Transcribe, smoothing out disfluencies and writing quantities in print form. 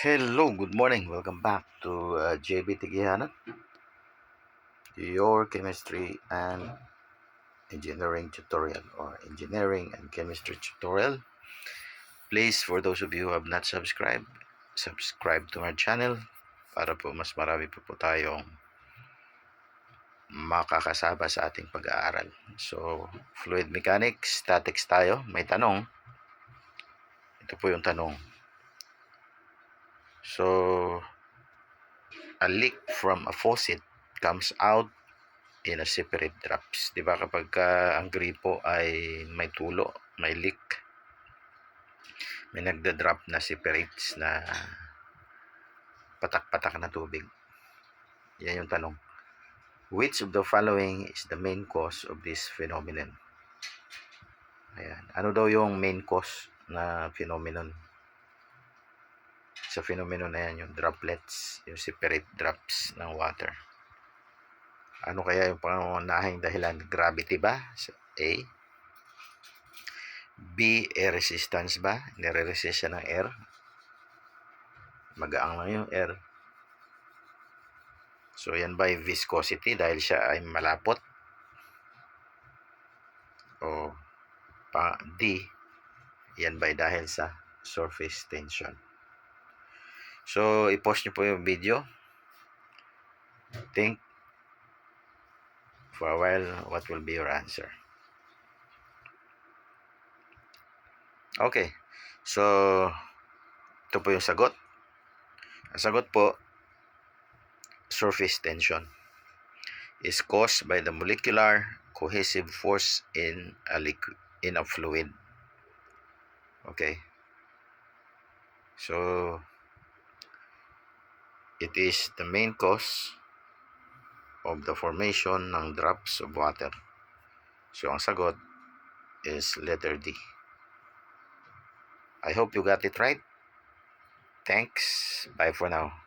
Hello, good morning. Welcome back to JB Tigihanat, your chemistry and engineering tutorial or engineering and chemistry tutorial. Please, for those of you who have not subscribed, subscribe to our channel para po mas marami po tayong makakasama sa ating pag-aaral. So, fluid mechanics, statics tayo. May tanong. Ito po yung tanong. So, a leak from a faucet comes out in a separate drops. Di ba kapag ang gripo ay may tulo, may leak, may nagda-drop na separates na patak-patak na tubig. Yan yung tanong. Which of the following is the main cause of this phenomenon? Ayan. Ano daw yung main cause na phenomenon? Sa phenomenon na yan, yung droplets, yung separate drops ng water. Ano kaya yung pangunahing dahilan? Gravity ba? A. B. Air resistance ba? Nire-resist siya ng air. Magaang lang yung air. So, yan ba yung viscosity dahil siya ay malapot? O D. Yan ba dahil sa surface tension? So, i-pause nyo po yung video. Think for a while what will be your answer. Okay. So, ito po yung sagot. Ang sagot po, surface tension is caused by the molecular cohesive force in a fluid. Okay. So, it is the main cause of the formation ng drops of water. So, ang sagot is letter D. I hope you got it right. Thanks. Bye for now.